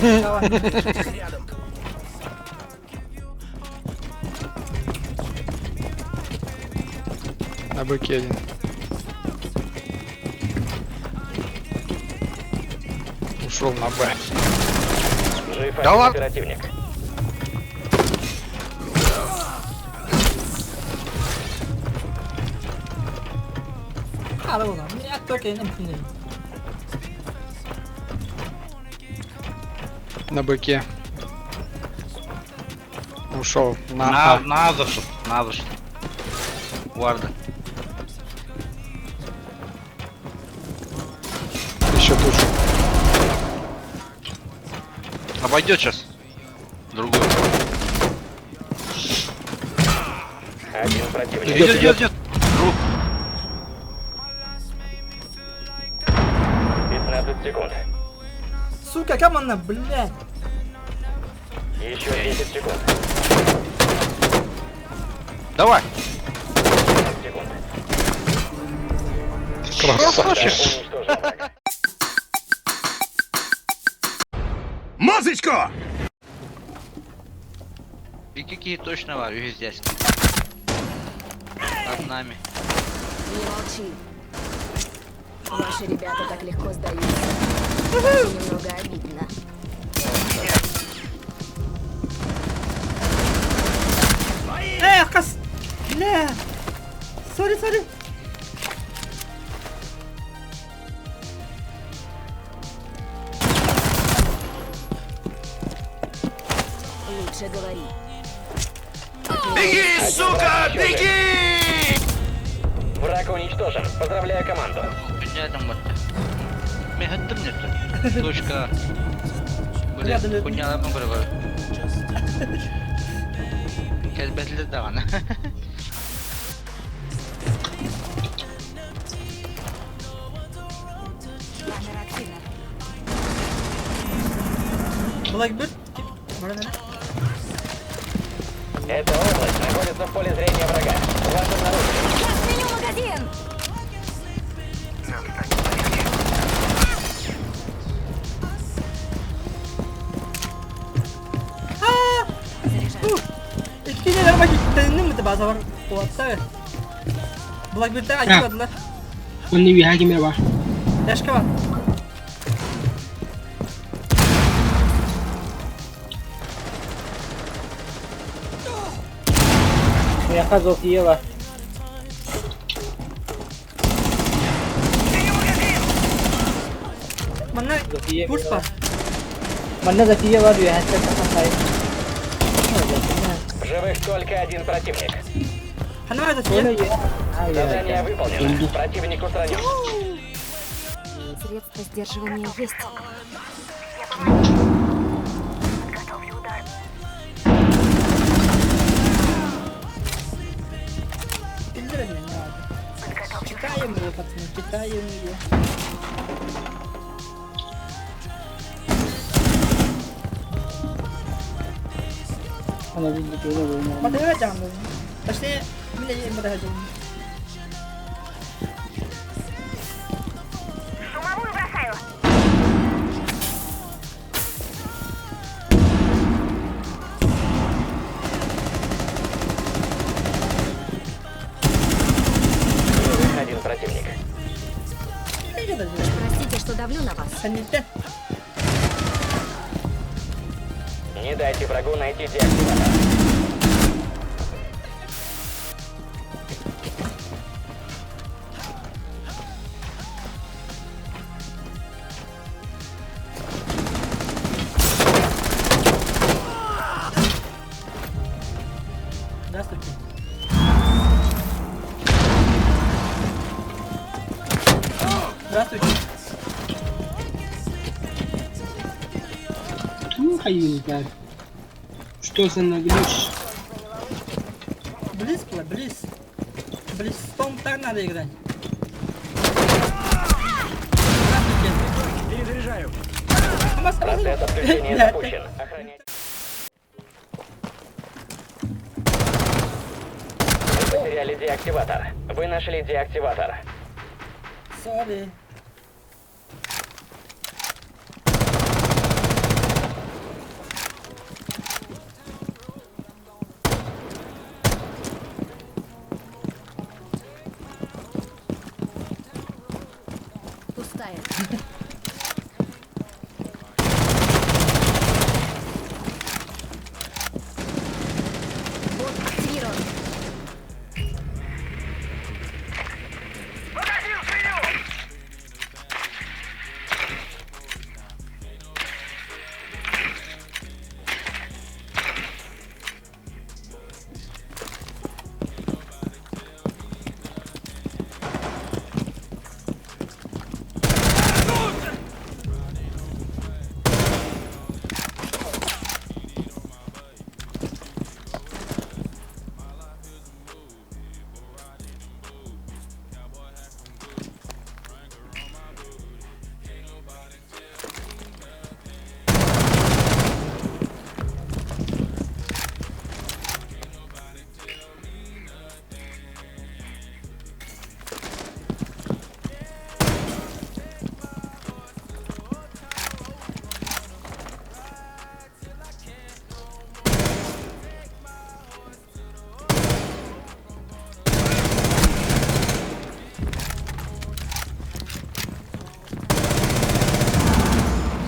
Давай. На быке один. Ушел на Б. Жив Да один ладно. оперативник. Hadi ulan. Ya только я не пинаю. На быке. Ушел на А. Надо что. Варда. Еще тут же. Обойдет сейчас. Другую. Один противник. Идет. Друг. 15 секунд. Сука, команда, блядь. Еще 10 секунд. Давай. 15 секунд. Красавчик. Уничтожен враг. Мазочка! И какие точно варю здесь. Над нами. Не молчи. Ваши ребята так легко сдаются. Немного обидно. Кас. Бля. Сори. Лучше говори. Беги, сука, беги! Враг уничтожен. Поздравляю команду. Рядом вот. Мегаттым нет. Точка. Рядом нет. Хуйня на бар. Kelbetli de var. Blackbird. Burada ne? Эта область находится в поле зрения врага. Вас обнаружили. Я сменю магазин! İtkini vermek istedin mi bazı var? O hatta. Blackbird'de açmadılar. Only we have him ever. Yaşka var. Яка Зофієва. Bana Zofia kurs var. Мене Зофієва diyor. Hashtag касай. В живых только один противник. Hani var da Öyle şey. ya. Ay Задание ya. выполнено. Противник устранен. Средства сдерживания есть. Bildirelim ya. Читаем его, пацаны, читаем его. Ana bildik öyle böyle. Madara canlı. Başta bile madara canlı. Живых один противник. Ne kadar canlı? Простите, что давлю на вас. Sen işte. Не дайте врагу найти деактиватор. Здравствуйте. Здравствуйте. Ну, хаюнитар. Что за наглешь? Близ было, близ. Близ том так надо играть. Перезаряжаю. Процесс отключения запущен. Охранять. Вы потеряли деактиватор. Вы нашли деактиватор. Sorry. спасает. Бот активирован. Магазин сменю!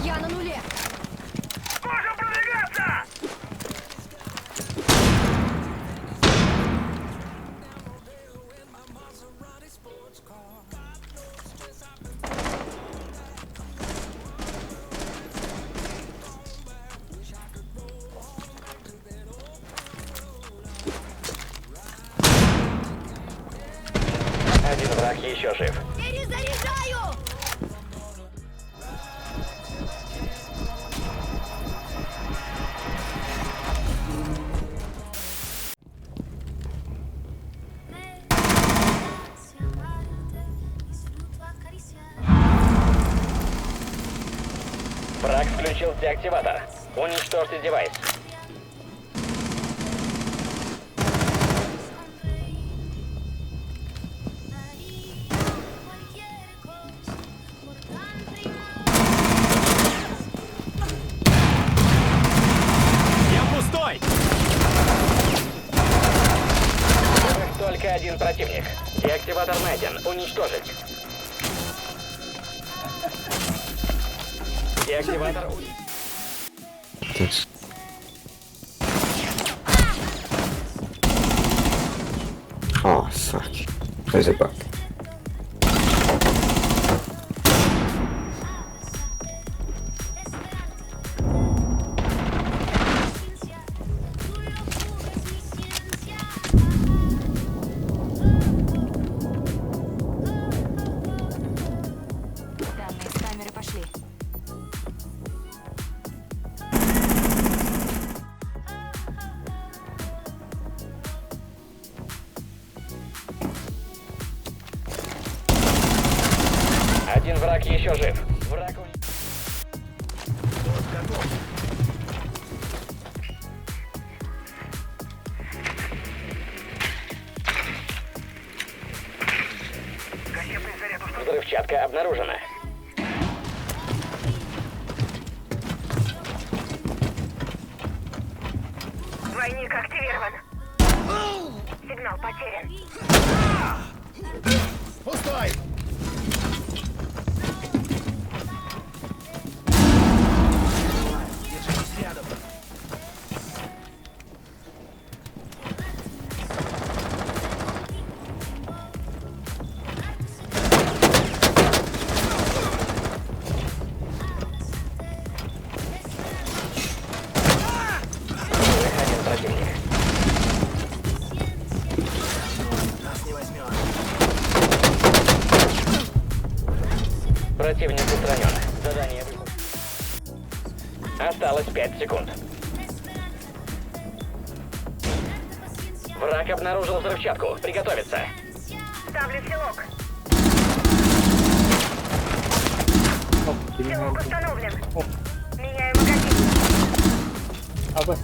Я на нуле. Можем продвигаться! Один враг еще жив. Перезаряжаю! Враг включил деактиватор. Уничтожьте девайс. Я пустой! Живых только один противник. Деактиватор найден. Уничтожить. Деактиватор Oh, fuck. There's a bug. Данные с камеры пошли. Один враг еще жив. Враг Взрывчатка обнаружена. Двойник активирован. Сигнал потерян. Пустой! Один противник. Противник устранен. Задание выполнено. Осталось 5 секунд. Враг обнаружил взрывчатку. Приготовиться. Ставлю силок. Силок установлен. Меняю магазин. Apa?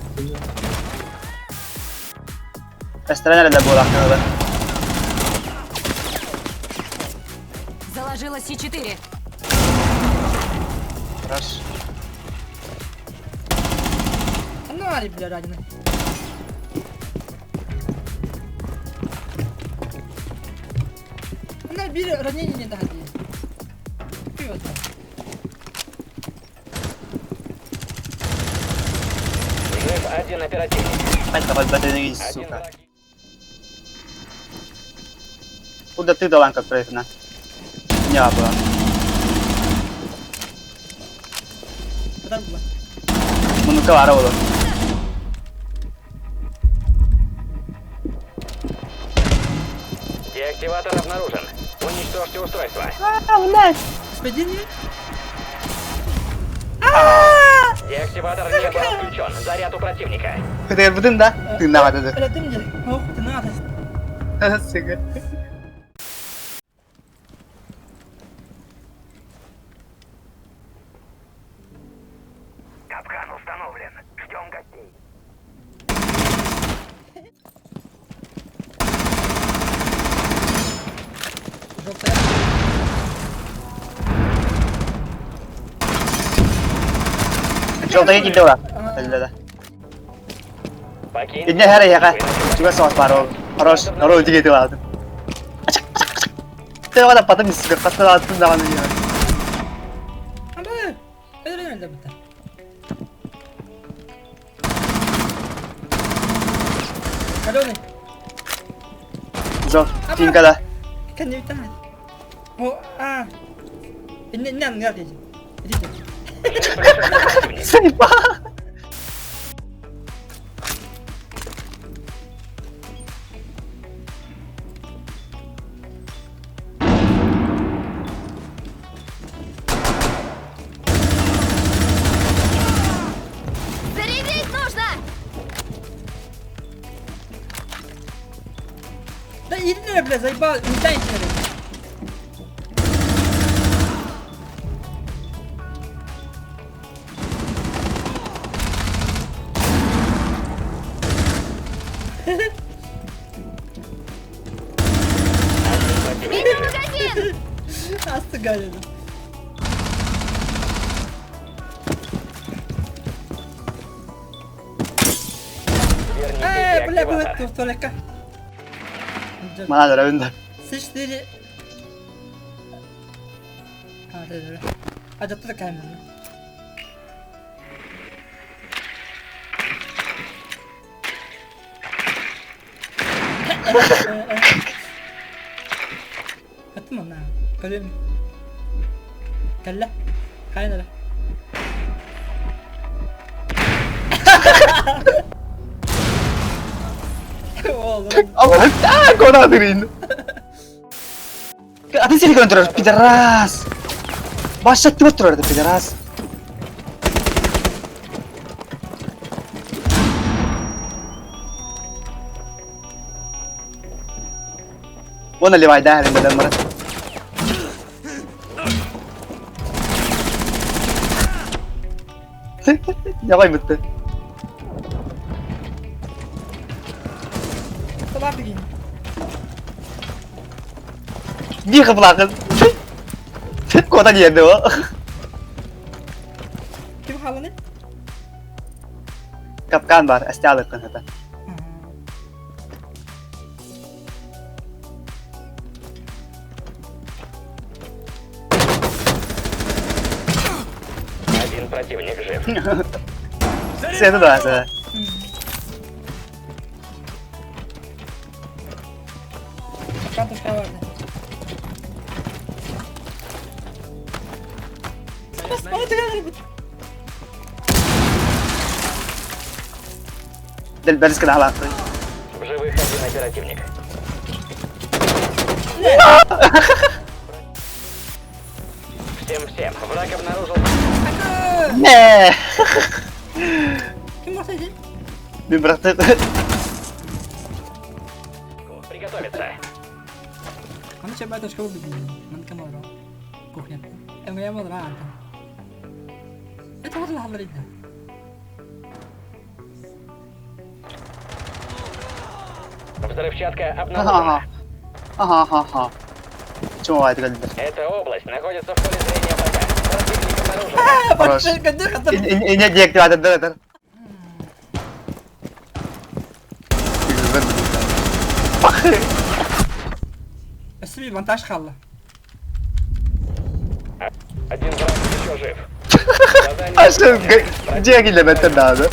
Estranha da bola, cara. Заложила С4. Раз. Ну, ари, бля, раненый. На, бери, ранение не дали. Çıkıyor da. Жив один оперативник. Мать давай батарейки, Один сука. враг. Куда ты давай как проехать? Не было. Kadar bu lan. Bunu kavara olur. Деактиватор обнаружен. Уничтожьте устройство. Спадение. Деактиватор не был отключен. Заряд у противника. Kıdır bıdın da. Tırnağa dedi. Öyle değil mi dedik? Oh, ne ateş. Sıkı. Капкан установлен. Ждем гостей. Желтая. Жолдaya gidiyor lan. Öyle de. Покиньте. İdne her yere. Juga savaş var o. Хорош. Народ öldü gidiyor lazım. Açık açık açık. Sen o da patın sıkı. Patın altın zaman diyor. Ama öyle nerede bu da? Hadi oğlum. Zor. Finkada. Kan dia tahan. Oh, Ini enggak dia. Jadi. Sayfa. Зарядить нужно! Да иди на, бля, заебал, не дай тебе. Видел магазин! Astı galiba. Верните Бля, деактиватор. bu tuvalete. Mana da önde. Sıçtırı. Hadi dur. Acıttı da kaymıyor. Attım onu ha. Görüyor musun? Kelle. Kaynadı. Oğlum. Ama kau hadirin. Ke atas sini kontrol, pidaras. Başak tuh terus ada pidaras. Mana lewat dah dalam merah. Yapay betul. Sabah bir gün. Dia ke belakang. Kau tadi ada. Kim halı ne? Kapkan var, ST alırken hatta. Один противник жив. Sen de var. Kantuşka vardı. Bas bana tıkanır bu. Del baris kena halak. В живых один оперативник. Всем. Враг обнаружил. Ne? Kim varsa idi? Bir bıraktı. Приготовиться. Mana coba terus kau begini. Mana kamu orang? Kuhnya. Enggak mau orang. Itu harus hal lain. Взрывчатка обнаружена. Ага. Cuma itu kan. Эта область находится в поле зрения врага. Противник обнаружен. Хорош. Ini deaktivator dur. بس في 18 خله Один враг еще жив. Задание А что, где гильдия надо?